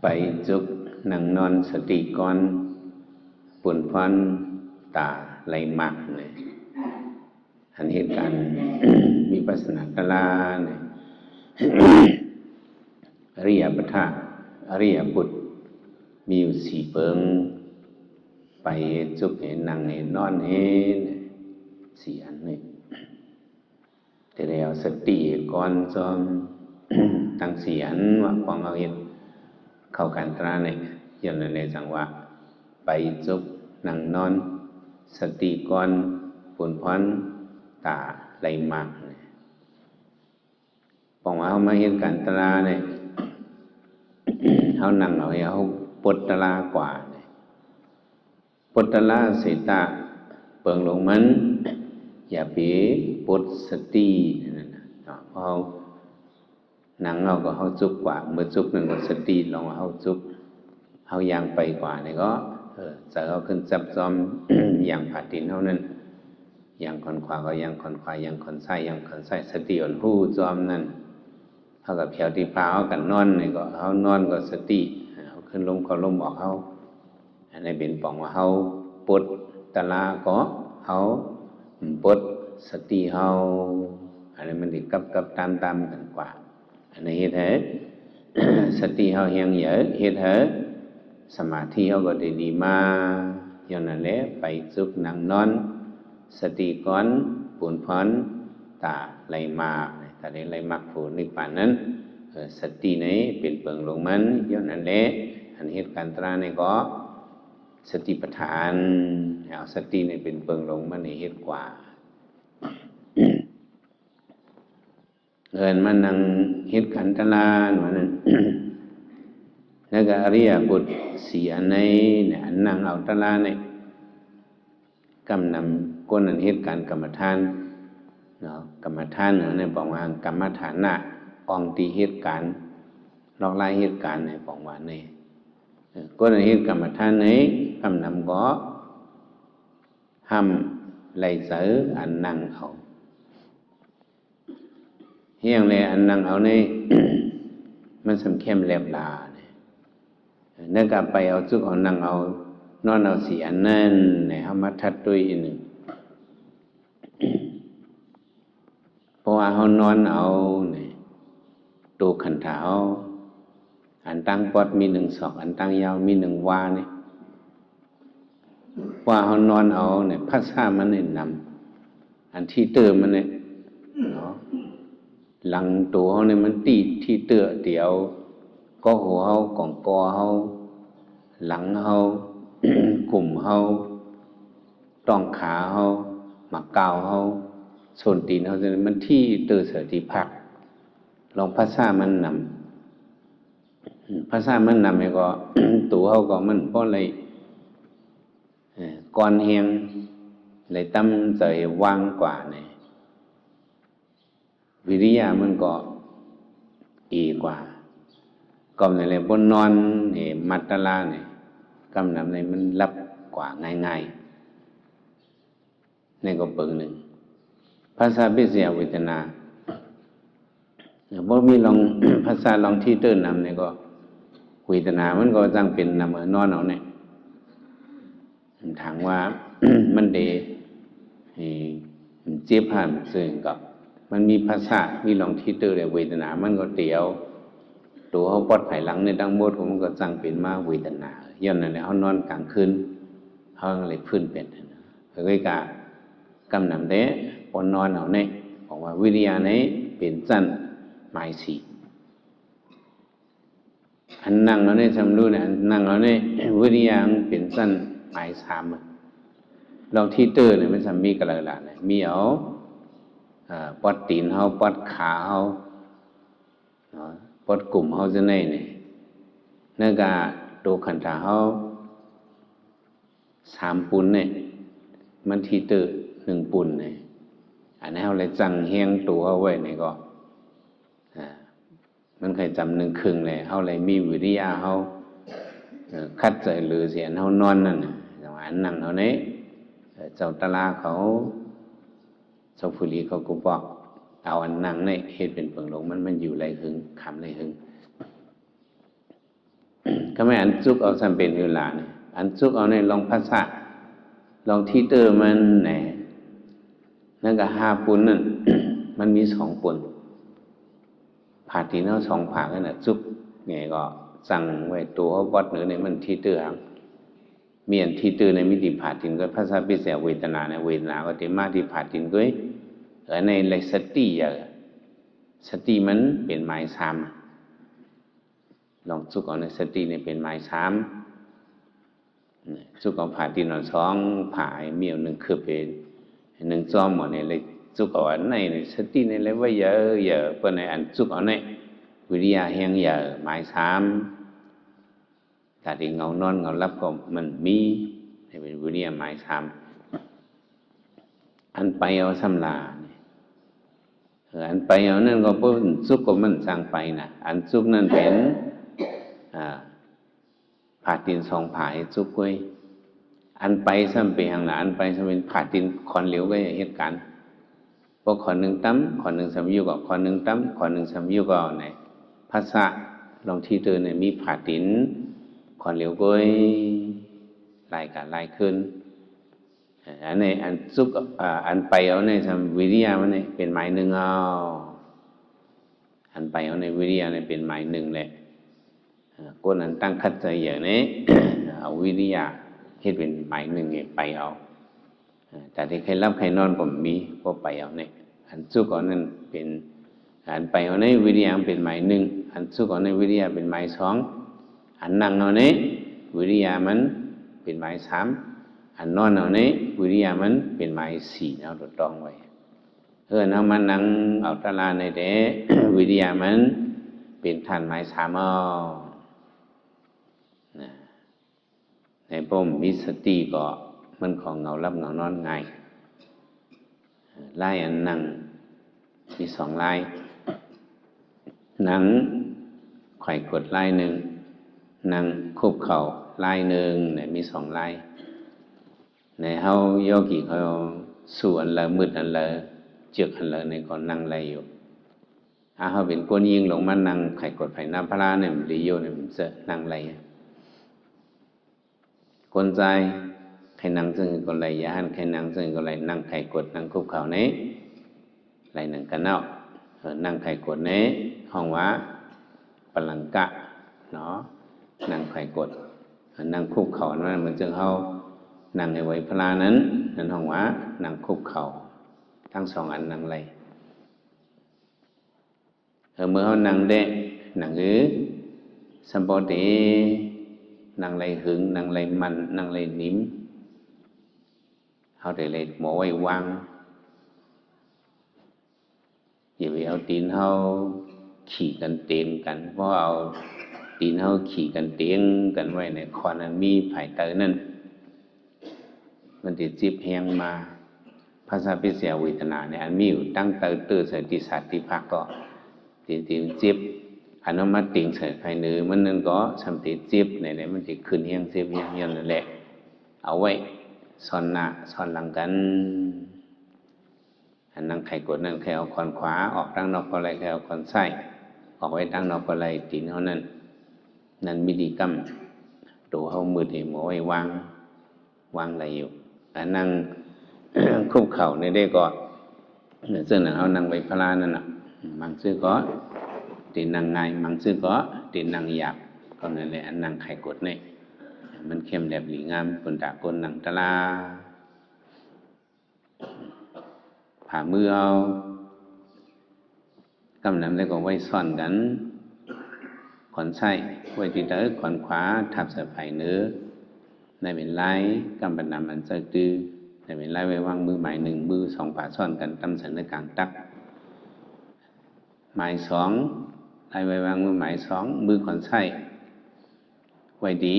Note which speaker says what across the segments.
Speaker 1: ไปจุกนั่งนอนสติก่อนปุ่นพรตาไหลมักเนี่ยอันเหตุการณ์ วิปัสสนากลาเนี่ย อริยปทะอริยบุตรมีอยู่สี่เปิงไปจุกเห็นนั่งเห็นนอนเห็นสี่อันนี้แต่แล้วสติก่อนจอม ตั้งสี่อันว่าของเอาเห็นเข้ากันตราเนี่ยย้อนในจังหวะไปจุกนั่งนอนสติก่อนปุ่นพรตาไหลมักเนี่ยบอกว่าเขามาเห็นกันตราเนี่ย เขานั่งเอาเขาปดตลากว่าเนี่ยปดตลาเสตาเปิงลงมันอย่าไปปดสตินั่นนะเพราะเขานั่งเอาก็เขาจุกกว่าเมื่อจุกนั่นก็สติลงเขาจุกเขายางไปกว่าเนี่ยก็จะเขาขึ้นจับจอม อย่างผาดินเท่านั้นอย่างคนขวาก็อย่างคนขวาอย่างคนซ้ายอย่างคนซ้ายสติอ่อนผู้จอมนั่นเขากับเพียวที่พาเขากันนอนเนี่ยก็เขานอนก็สติเขาขึ้นลมเขาลมออกเขาอันนี้เป็นปองว่าเขาปดตะลาก็เขาปดสติเขาอันนี้มันติดกับตามกันกว่าอันนี้เหตุเห สติเขาเฮียงเยอะเหตุเหสมาธิเขาก็ได้ดีมาอย่างนั้นแหละไปจุกนั่งนอนสติก่อนปุ่นพรตาไหลมากแต่ได้ไหลมักผูนิพพานนั้นสตินี้เป็นเปิงลงมันอย่างนั้นแหละอันเหตุการณ์ตราในก็สติปัฏฐานเอาสตินี้เป็นเปิงลงมันในเหตุกว่า เอินมันนั่งเหตุการณ์ตราเหมือนนั้น แล้วก็อริยบุตรสี่อันในเนี่ยอันนั่งเอาตราในกำนำก้นอันเหตุการณ์กรรมฐานเนาะกรรมฐานเนี่ยบอกว่ากรรมฐานน่ะองตีเหตุการณ์ลอกไล่เหตุการณ์ในบอกว่านี่ก้นอันเหตุกรรมฐานนี้กำนำก็ห้ามไล่เสืออันนั่งเอาเฮียงเลยอันนั่งเอานี่ มันสำเข้มแหลบลาเนี่ยนั่นก็ไปเอาซุกเอานั่งเอานอนเอาสีอันนั่นเนี่ยเขามาทัดด้วยอีกหนึ่ง เพราะว่าเขานอนเอาเนี่ยตูขันเท้าอันตั้งปอดมีหนึ่งศอกอันตั้งยาวมีหนึ่งวาเนี่ยว่าเขานอนเอาเนี่ยภาษามันเนี่ยนำอันที่เติมมันเนี่ยเนาะหลังตัวเขาเนี่ยมันตีที่เตือเดียวก็หัวเขากล่องกอเขาหลังเขา กลุ่มเขาต้องขาเขาหมักเกาเขาส่วนตีนเขาจะมันที่เตือเสือที่พักลองภาษามันนำภาษามันนำไอ้ก็ ตัวเขาก็มันเพราะอะไรก้อนเฮียงเลยตั้มใจว่างกว่าเนี่ยวิริยะมันก็อีกว่าก็ในเลยบนนอนเนี่ยมัตตลาเนี่ยกำนำในมันรับกว่าง่ายๆนี่ก็เปิงหนึ่งภาษาพิเศษเวทนาพอมีลอง ภาษาลองที่เติร์นำเนี่ยก็เวทนามันก็จังเป็นนำนอนเอาเนี่ยถามว่า มันเดเจ็บผ่านซึ่งกับมันมีภาษามีลองที่เติร์นเวทนามันก็เตียวตัวเขาปลอดภัยหลังในดังหมดมันก็จังเป็นมาเวทนาย้อนนั่นแหละเขานอนกลางคืนเขาเลยพื้นเป็นเลยกะกำนำเด้ปนนอนเอาเนี่ยบอกว่าวิริยะนี้เป็นสั้นหมายสี่อันนั่งเอาเนี่ยจำรู้เนี่ยนั่งเอาเนี่ยวิริยะเป็นสั้นหมายสามลองที่เตอร์เนี่ยมันจะมีกระไรเนี่ยมีเอาปอดตีนเขาปอดขาเขาปอดกลุ่มเขาจะไหนเนี่ยเนื่องจากตัวขันธาเขาสามปุ่นเนี่ยมันที่เตอร์หนึ่งปุ่นเนี่ยอันนี้เขาเลยจังเฮียงตัวเอาไว้เนี่ยก็มันเคยจำหนึ่งครึ่งเลยเขาเลยมีวิริยะเขาคัดใจหรือเสียนเขานอนนั่นจังหวะนั่งเขาเนี่ยเจ้าตลาเขาเจ้าฟุรีเขาก็บอกเอาอันนั่งเนี่ยเหตุเป็นเปิงลงมันอยู่ไรหึงคำไรหึง ก็ไม่อันจุกเอาสัมเป็นอยู่หลาเนี่ยอันจุกเอาในลองภาษาลองที่เตอร์มันไหนนั่นก็ห้าปุ่นนั่น มันมีสองปุ่นผ่าที่เนาสองผ่ากันน่ะจุกไงก็สั่งไว้ตัววัดเหนือในมันที่เตอร์ครับมีอันที่เตอร์ในมิติผ่าทินก็ภาษาพิเศษเวทนาในเวทนาก็ที่มาที่ผ่าทินก็ในไรสติอย่างสติมันเป็นหมายสามลองจุกเอาในสติเนี่ยเป็นหมายสามจุกเอาผ่าทินเอาสองผ่าเมียวหนึ่งคือเป็นหนึ่งจอมหมดในเลยจุกเอาอันในสติในเลยว่าเยอะเพื่อในอันจุกเอาในวิริยะแห่งเยอะหมายสามการที่เงานอนเงารับก็มันมีให้เป็นวิริยะหมายสามอันไปเอาสำลาอันไปเอานั่นก็เพราะสุขก็มันสร้างไปนะอันสุขนั่นเป็นผ่าตินสองผ่าให้สุขไว้อันไปซ้ำไปห่างหลาอันไปซ้ำเป็นผ่าตินคอนเหลวก็เหตุการณ์พอขอนหนึ่งตั้มขอนหนึ่งสามยุก็ขอนหนึ่งตั้มขอนหนึ่งสามยุก็ไหนภาษาลองที่เตือนเนี่ยมีผ่าตินคอนเหลวก็ลายกันลายขึ้นอันนี้อันซุกอันไปเอาในทำวิริยะมันเนี่ยเป็นหมายหนึ่งเอาอันไปเอาในวิริยะเนี่ยเป็นหมายหนึ่งแหละก้นอันตั้งคัดใจอย่างนี้ เอาวิริยะคิดเป็นหมายหนึ่งเนี่ยไปเอาแต่ที่ใครรับใครนอนผมมีก็ไปเอาเนี่ยอันซุกเอานั่นเป็นอันไปเอาในวิริยะเป็นหมายหนึ่งอันซุกเอาในวิริยะเป็นหมายสองอันนั่งเอาในวิริยะมันเป็นหมายสามอันนอนเอาในวิริยะมันเป็นหมายสี่เอาถูกต้องไว้เอามานั่งเอาตาลาในเด วิริยะมันเป็นฐานหมายสามเอาในป้มมีสติก็มันของเงารับเงานอนง่ายลายอันนั่งมีสองลายหนังไขว่กดลายหนึ่งนั่งคุบเข่าลายหนึ่งเนี่ยมีสองลายในเฮาโยกิเขาสู่อันละมืดอันละเจือกอันละในก่อนนั่งไรอยู่เฮาเป็นคนยิงลงมานั่งไข่กดไผ่น้ำพระราเนี่ยมันดีโยเนี่ยมันจะนั่งไรคนใจใครนั่งซึ่งคนไรยานใครนั่งซึ่งคนไรนั่งไข่กดนั่งคุบเข่าเนี้ไรหนึ่งกันเนาะนั่งไข่กดเนี้ห้องว่าปลังกะเนาะนั่งไข่กดนั่งคุบเข่านั่นมันจึงเฮานั่งในไว้พลานั้นนั่นห้องว่านั่งคุบเข่าทั้งสองอันนั่งไรเมื่อเขานั่งได้นั่งสัมปตินั่งไรหึงนั่งไรมันนั่งไรนิ่มเขาได้เลยหมอไว้วางอย่าไปเอาตีนเขาขี่กันเตียงกันเพราะเอาตีนเขาขี่กันเตียงกันไว้ในคอนั้นมีไผ่เตอนั่นมันติดจิบแหงมาภาษาพิเศษเวทนาเนี่ยอันมีอยู่ตั้งเตอตื่นสติสัตติภาคก็ติดจิบอันนั้นมาติ่งเสยภายเนื้อมันนั่นก็สำติดจิบในไหนมันติดขึ้นเฮียงจิบเฮียงยันนั่นแหละเอาไว้ซ่อนหน้าซ่อนหลังกันอันนั่งไข่กดนั่นใครเอาคอนขวาออกตั้งนอกก็ไรใครเอาคอนไส้ออกไว้ตั้งนอกก็ไรตีนเขานั่นมิติกรรมตัวเขามือที่หมอไว้วางอะไรอยู่นั่ง คุกเข่าในได้ก็ซึ่งเขานั่งไว้พลานั่นน่ะมังซื้อก็ตีนั่งไงมังซื้อก็ตีนั่งหยาบก็นั่นแหละนั่งไข่กดนี่มันเข้มแดบหลีงามคนตาคนนั่งตะลาผ่ามือเอากำลังได้ก็ไว้ซ่อนกันขอนไส้ไว้ที่เต๋อขอนขวาทับใส่ไผ่เนื้อในเป็นลายกำบันนำมันจะตื้อในเป็นลายไว้วางมือหมายหนึ่งมือสองฝ่าซ่อนกันตำสันในกลางตักหมายสองลายไว้วางมือหมายสองมือขอนไส้ไว้ดี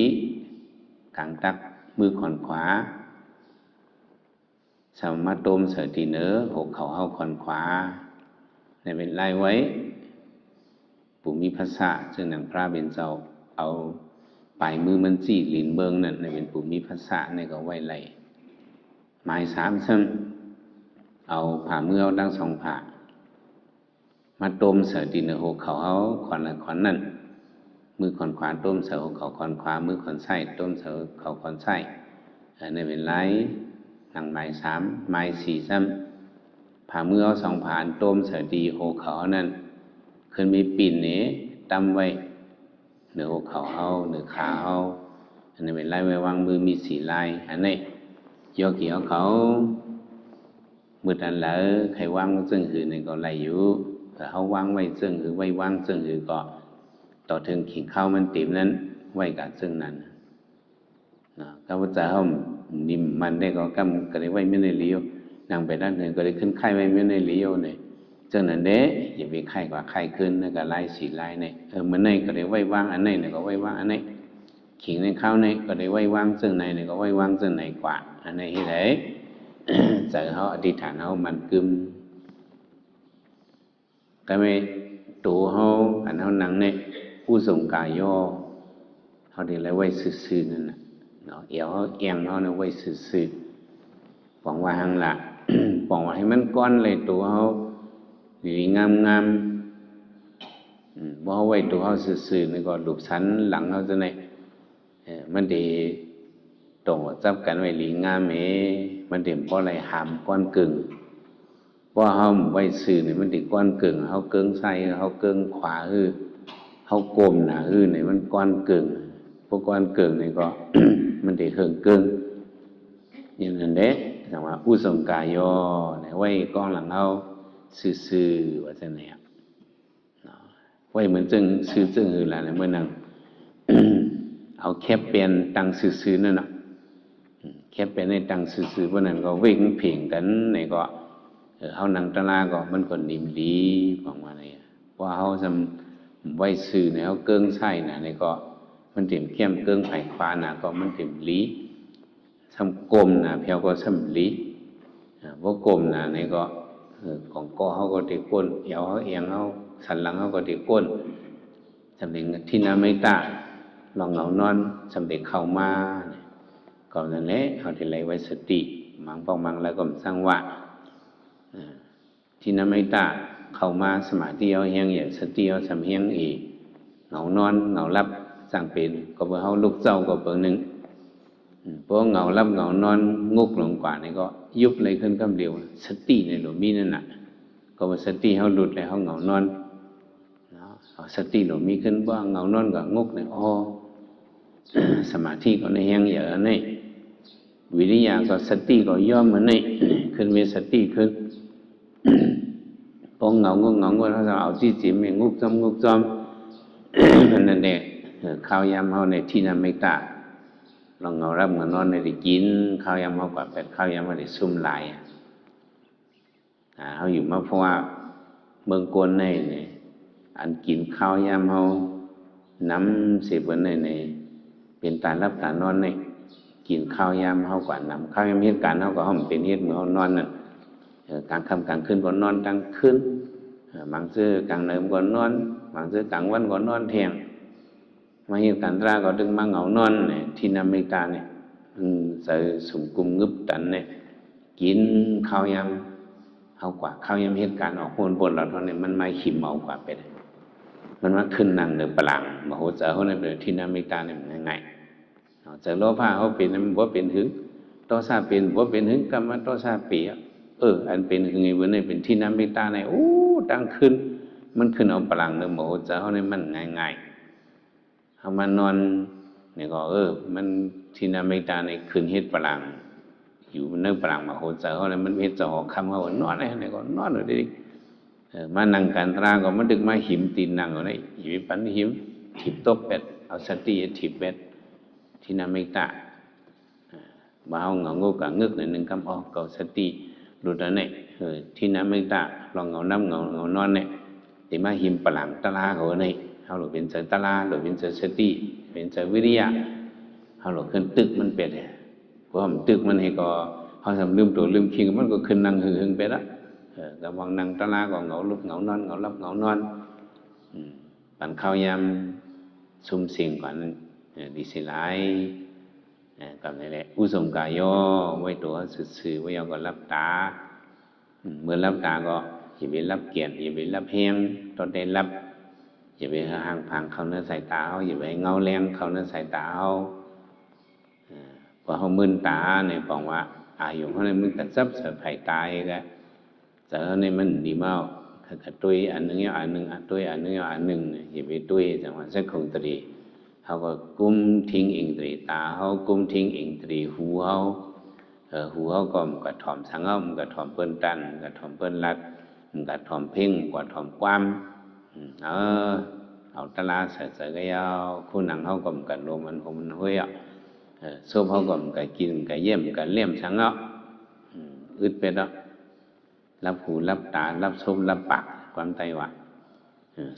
Speaker 1: กลางตักมือขอนขวาสามมาต้มเสตีเนื้อหกเข่าขอนขวาในเป็นลายไว้ปู่มีภาษาซึ่งหนังพระเป็นเจ้าเอาปลายมือมันจี้หลินเบิงนั่นในเป็นปู่มีภาษาในก็ไว้ไหลหมายสามซึ่งเอาผ่ามือเอาดังสองผ่ามาต้มเสตีเนื้อหกเข่าขอนละขอนนั่น มือขอนขวาต้มเสาเขาขอนขวามือขอนไส้ต้มเสาเขาขอนไส้ในเป็นไรหนังไม้3ไม้4ซ้ำผ่ามือเอา2 ผ่านต้มเสาดีโหเขานั่นขึ้นมีปิ่นนี้ตั้มไว้เหนือหัวเขาเอาเหนือขาเอาอันนี้เป็นไรไว้วางมือมี4 ลายอันนี้โยกี่เอาเขามืออันแล้วใครวางซึ่งหือนี่ก็ไรอยู่แต่เขาวางไว้ซึ่งหือไว้วางซึ่งหือก็ต่อถึงขิงข้าวมันติ่มนั้นไว้กับซึ่งนั้นนะข้าพเจ้านิ่มมันได้ก็กำก็ได้ไว้ไม่ได้เลี้ยวนางไปด้านหนึ่งก็ได้ขึ้นไข่ไว้ไม่ได้เลี้ยวเนี่ยจังนั้นเด้อย่าไปไข่กว่าไข่ขึ้นแล้วก็ไล่4 ลายเนี่ยมันในก็ได้ไว้วางอันในเนี่ยก็ไว้วางอันในขิงในข้าวในก็ได้ไว้วางซึ่งในเนี่ยก็ไว้วางซึ่งในกว่าอันในที่ไหนใจเขาอธิษฐานเขามันกึมก็ไม่ตัวเขาอันเขาหนังเนี่ยผู้ส่งกายย่อเขาได้ไว้ซื่อๆนั่นน่ะเนาะเอวเขาเอียงเขาเนี่ยไว้ซื่อๆหวังว่าหังละ หวังว่าให้มันก้อนเลยตัวเขาดีงามๆเพราะเขาไว้ตัวเขาซื่อๆนี่ก็หลุบสันหลังเขาจะไหนมันดีตรงจับกันไว้หลีงามมันเด่นเพราะอะไรหามก้อนกึ่งเพราะเขาไว้ซื่อเนี่ยมันดีก้อนกึ่งเขาเกิ้งไส้เขาเกิ้งขวาเขากลมหนาเนี่ยมันก้อนกึ่งพวกก้อนกึ่งนี่ก็ มันดีเฮิงกึ่งอย่างนั้นเด้แต่ว่าอุสมกายโยเนี่ยไว้ก้อนหลังเขาซื่อๆว่าจะเนี่ยไว้เหมือนจึงซื่อจึงอะไรเมื่อนั้นเอาแคบเป็นตังซื่อๆนั่นน่ะแคบเป็นในตังซื่อๆเพราะนั้นก็วิ่งเพ่งกันในก็เขานังตะลาก็มันก็นิ่มดีบอกว่าเนี่ยว่าเขาทำไว้ซื่อเนี่ยเขาเกิ้งไส้น่ะในก็มันเต็มเข้มเกิ้งไผ่ควาน่ะก็มันเต็มลีทำกลมน่ะเพียวก็ทำลีเพราะกลมน่ะในก็ของก็เขาก็ติก้นเอวเขาเอียงเขาสันหลังเขาก็ติก้นสำเร็จที่น้ำไม่ตาลองเหงานอนสำเร็จเข้ามาก็นั่นแหละเขาที่ไรไว้สติมังปองมังแล้วก็สร้างว่าที่น้ำไม่ตาเข้ามาสมาธิเอาเฮียงอย่างสติเอาสำเฮียงอีกเหงานอนเหงารับสร้างเป็นก็เพื่อเขาลุกเจ้าก็เพื่อหนึ่งเพราะเหงารับเหงานอนงุกหลงกว่านี่ก็ยุบเลยขึ้นคำเดียวสติในหลวงมีนั่นน่ะก็ว่าสติเขาหลุดแล้วเขาเหงานอนสติหลวงมีขึ้นว่าเหงานอนกับงุกเนี่ยสมาธิก็ในเฮียงอย่างนี้วิริยะก็สติก็ย่อมเหมือนนี่ขึ้นมีสติขึ้นพอเหงางก็ถ้าเราเอาที่จิมงุกจอมนั่นเองข้าวยำเขาในที่นั้นไม่ตาลองเหงารับเหงานอนในได้กินข้าวยำเขากว่าเป็นข้าวยำเขาได้ซุ่มลายเขาอยู่มาเพราะว่าเมืองกวนในเนี่ยอันกินข้าวยำเขาน้ำเสียบนในเป็นตารับตานอนในกินข้าวยำเขากว่าน้ำข้าวยำเหตุการณ์เขาก็ห้องเป็นเหตุเมื่อเขานอนนั่นกลางค่ำกลางคืนก็นอนกลางคืนบางซื้อกลางเนิมก็นอนบางซื้อกลางวันก็นอนเที่ยงมาเหตุการณ์ราก็ดึงมาเหงานอนเนี่ยที่อเมริกาเนี่ยใส่สุ่มกุมงึบตันเนี่ยกินข้าวยำเขากว่าข้าวยำเหตุการณ์ออกบนเราเท่านี้มันไม่ขิมเมากว่าไปเลยมันว่าขึ้นนั่งเดือปลังมาโหเจอเขาในเดือที่อเมริกาเนี่ยง่ายๆเจอโลภะเขาเป็นมันว่าเป็นหึงโตซาเป็นว่าเป็นหึงกรรมโตซาเปียอันเป็นคือไงวันนี้เป็นที่น้ำไม่ตาในดังขึ้นมันขึ้นเอาพลังเนื้อหมูเจ้าเนี่ยมันง่ายๆเอามานอนเนี่ยก็มันที่น้ำไม่ตาในขึ้นเฮ็ดพลังอยู่มันเนื้อพลังมาโหเจ้าเนี่ยมันเฮ็ดจะออกคำว่านอนเนี่ยก็นอนเลยดิมานั่งการตราก็มันดึกมาหิมตีนนั่งอยู่ในหิมปันหิมถีบโต๊ะเป็ดเอาสติถีบเป็ดที่น้ำไม่ตามาเอาเหงางูกับงึกหนึ่งคำก็สติดูนั่นเนี่ยที่น้ำไม่ตาลองเหงาน้ำเหงานอนเนี่ยที่มาหิมปลังตะลาเขาเนี่ยเขาหลุดเป็นเจตะลาหลุดเป็นเจสติเป็นเจวิริยะเขาหลุดขึ้นตึกมันเป็ดเพราะมันตึกมันให้ก็เขาทำลืมตัวลืมคิงมันก็ขึ้นนั่งหึงเป็ดละแต่วางนั่งตะลาก็เหงาลุกเหงานอนเหงาลับเหงานอนปั่นข้าวยำซุ่มเสียงก่อนดีสิไลกับนี่แหละอุสมกายย่อไว้ตัวสื่อไว้ยาวก็รับตาเมื่อรับตาก็อย่าไปรับเกียรติอย่าไปรับแห้งตอนได้รับ อย่าไปห่างพังเข้าในสายตาเขาอย่าไปเงาแรงเข้าในสายตาเขาพอเขามึนตาเนี่ยบอกว่าอายุเขาเนี่ยมันกระซับเสือไผ่ตายก็เสือเนี่ยมันดีมากถ้าตุ้ยอันนึงอันนึงตุ้ยอันนึงอันนึงอย่าไปตุ้ยจังหวะสักคงตรีเขาก็กุมทิ้งอิงตรีตาเขากุมทิ้งอิงตรีหูเขาหูเขาก็มันก็ถ่อมสังเอามันก็ถ่อมเปิ้นตันมันก็ถ่อมเปิ้นรัดมันก็ถ่อมเพ่งกว่าถ่อมความเอาตลาเสยก็ยาวคู่หนังเขาก็มันก็รวมมันคงมันห้วยซุปเขาก็มันก็กินก็เยี่ยมก็เลี่ยมสังเอาอึดไปแล้วรับหูรับตารับซุปรับปากความไตหวาน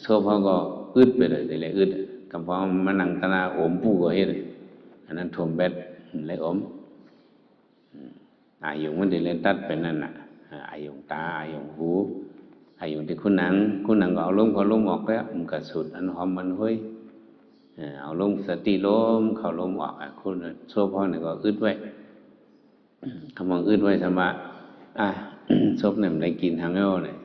Speaker 1: ซุปเขาก็อึดไปเลยเลยอึดกำเพาะมันหนังตลาอมผู้ก็เฮ็ดอันนั้นถ่วมเบ็ดเลยอมอายุมันเลยตัดเป็นนั่นน่ะอายุตาอายุหูอายุที่คุณหนังก็เอาลมออกแล้วมันก็สุดอันหอมมันห้วยเอาลมสติลมเข้าลมออกคุณโซ่พ่อเนี่ยก็อึดไว้คำว่าอึดไว้สมาซบเนี่ยมันได้กินทางเอวเนี่ย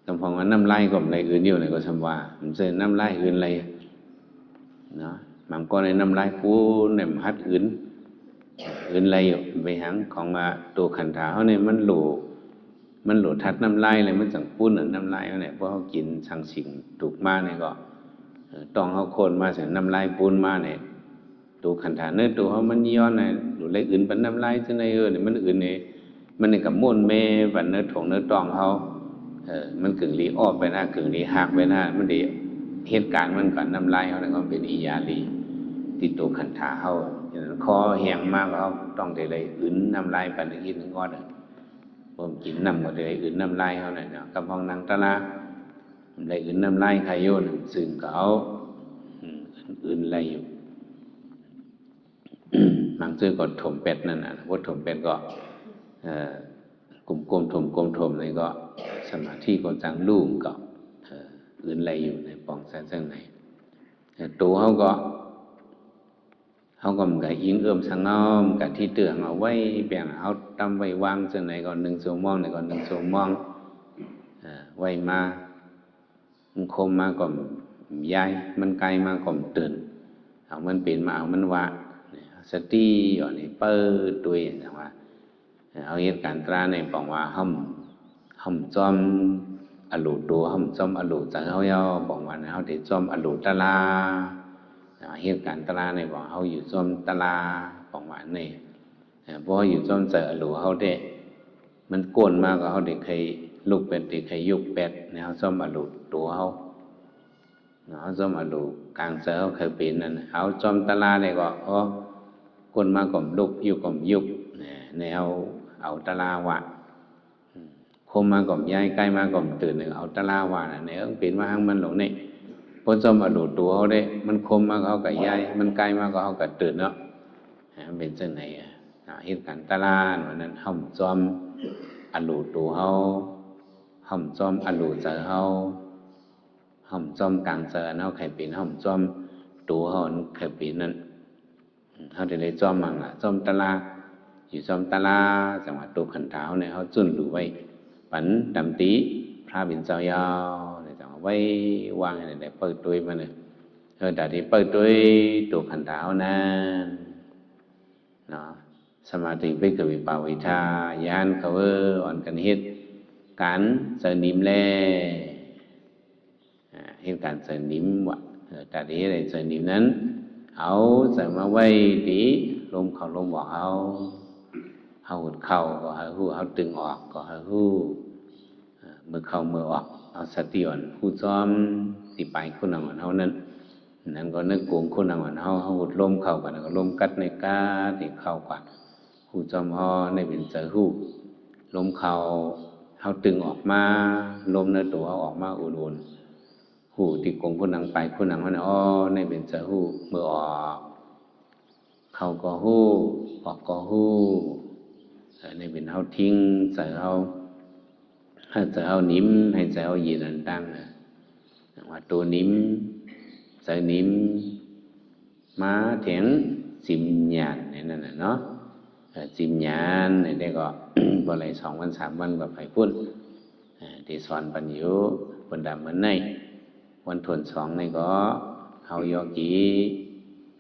Speaker 1: คำพองว่าน้ำลายก็มันได้อื่นอยู่เนี่ยก็สมว่ามันเจอน้ำลายอื่นอะไรเนาะมันก็ในน้ำลายปูเนี่ยมันฮัดอื่นอะไรอยู่ไปหังของตัวขันธาเขาเนี่ยมันหลูทัดน้ำลายเลยมันจังปูนน้ำลายเขาเนี่ยเพราะเขากินสังสิ่งถูกมากเนี่ยก็ต้องเขาโคนมาเสียน้ำลายปูนมาเนี่ยตัวขันธาเนื้อตัวเขามันย้อนเนี่ยหรืออะไรอื่นเป็นน้ำลายที่ในเนี่ยมันอื่นเนี่ยมันเนี่ยกับม้วนเมวันเนื้อถงเนื้อตองเขามันกึ่งรีอ้อไปหน้ากึ่งรีหักไปหน้ามันดีเหตุการณ์มันก่อนน้ำลายเขาเนี่ยก็เป็นอียาลีติดตัวขันธาเขาคอแห้งมากเขาต้องได้เลยอื่นน้ำลายปันตะกี้ถึงก้อนผมกินน้ำก็ได้อื่นน้ำลายเขาเนี่ยกำพองนางตะลาได้อื่นน้ำลายใครโยนซึ่งเขาอื่นอะไรอยู่บางซื่อก็ถมเป็ดนั่นน่ะว่าถมเป็ดก็กลมถมเลยก็สมาธิก็จังลุ่มก็อื่นอะไรอยู่ในปองแสนไหนตัวเขาก็มันก็ยิงสังอ้อมกับที่เตือนเอาไว้เปลี่ยนเขาตำไว้วางเส้นไหนก่อน1 ชั่วโมงไหนก่อน1 ชั่วโมงไว้มามันคมมาก่อนย้ายมันไกลมาก่อนตื่นเอามันเปลี่ยนมาเอามันว่าสติอ่อนนี่เปิดตัวอย่างว่าเอาเหตุการณ์ตราในปองว่าห่มจอมอลูตัวห่มจอมอลูจากเขาเยาบอกว่าเขาได้จอมอลูตะลาเหตุการณ์ตลาในบอกเขาอยู่จอมตลาบอกว่านี่เพราะอยู่จอมเจออลูเขาได้มันโกนมากก็เขาได้เคยลุกเป็ดได้เคยยุกเป็ดเนี่ยเขาจอมอลูตัวเขาจอมอลูกลางเสือเขาเคยเป็นนั่นเขาจอมตลาเนี่ยก็คนมาก่อมลุกอยู่ก่อมยุกแนวเอาตลาวะคมมาก่อมย้ายใกล้มาก่อมตื่นหนึ่งเอาตลาวะเนี่ยเป็นมาทั้งมันหลงนี่พอจอมอลูตัวเขาได้มันคมมาก็เขากับย้ายมันใกล้มาก็เขากับตื่นเนาะเป็นเช่นไหนเหตุการณ์ตลาดวันนั้นห่มจอมอลูตัวเขาห่มจอมอลูเจอเขาห่มจอมกลางเจอเขาใครเป็นห่มจอมตัวเขาใครเป็นนั้นเขาจะได้จอมมั่งจอมตลาอยู่จอมตลาจังหวัดตัวขันเท้าเนี่ยเขาจุนดูไว้ปันดำตีพระบินเจ้ายาวเนี่ยจังหวะไว้วางอะไรได้เปิดตัวมาเนี่ยแต่ที่เปิดตัวขันเท้านั้นเนาะสมาธิไปกับวิปาวิชายานเขาอ่อนกันเหตุการเสนิมแล่เหตุการเสนิมวะแต่ที่อะไรเสนิมนั้นเอาใส่มาไว้ที่ลมเข้าลมออกเอาหุดเข้าก็ให้หูเอาตึงออกก็ให้หูมือเข้ามือออกเอาสติอ่อนหูซ้อมติไปคุณอ่อนเฮานั้นก็นึกโกงคุณอ่อนเฮาหุดลมเข้ากันก็ลมกัดในกาที่เข้ากว่าหูจอมฮอในเป็นเจอหูลมเข้าเฮาตึงออกมาลมในตัวเอาออกมาอุ่นๆหูที่โกงคุณนังไปคุณนังมันในเป็นเจอหูมือออกเข้าก็หูออกก็หูในเป็นเฮาทิ้งใส่เฮาให้ใส่เฮานิ่มให้ใส่เฮายีนันตั้งว่าตัวนิ่มใส่นิ่มมาเถียงจิมญาณนี่นั่นน่ะเนาะจิมญาณนี่ได้ก็บ่ไหล2 วัน 3 วันก็ไปพุ่นที่สอนปัญญู บนดำเหมือนในวันทวนสองในก็เอายอกี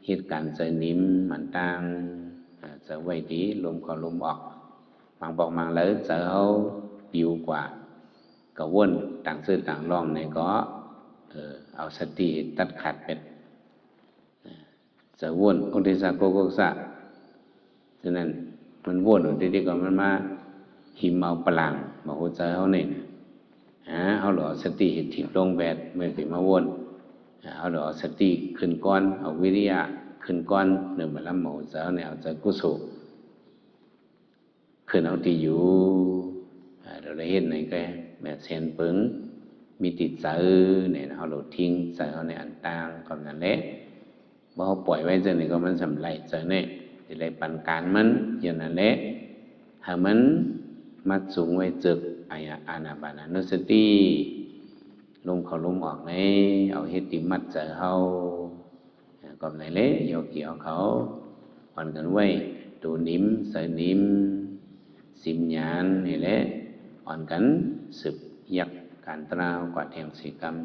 Speaker 1: เหตุการณ์เจอนิ่มมันต่างเจอไว้ดีลมเข้าลมออกบางบอกบางเลยเจอเอาปิวกว่าก็วนต่างซื่อต่างร่องในก็เอาสติตัดขัดเป็นจะวนองค์ที่สักโกโกสะฉะนั้นมันวนอยู่ที่ก็มันมาหิมเอาพลังมาหัวใจเขาเนี่ยเอาหล่อสติถิบลงแบบเมื่อไปมาวนเอาหล่อสติขึ้นก้อนเอาวิริยะขึ้นก้อนหนึ่งมาแล้วหมูเจ้าเนี่ยเอาใจกุศลขึ้นเอาที่อยู่เราได้เห็นในก็แบบเซนปึงมีติดใจเนี่ยเอาหล่อทิ้งใจเอาในอันต่างก่อนนั้นแหละบ่เขาปล่อยไว้เจ้านี่ก็มันสำไรเจ้าเนี่ยจะได้ปันการมันอย่างนั้นแหละหามันมัดสูงไว้จึกอานาปานุสติลมเข้าลมออกในเอาเฮ็ดติมัดใจเขาก่อนไหนเละโยกเกี่ยวเขาผ่อนกันไว้ตูนิ่มใส่นิ่มสิมญาณนี่แหละอ่อนกันสืบยักการตราวกว่าแทงสีกรรม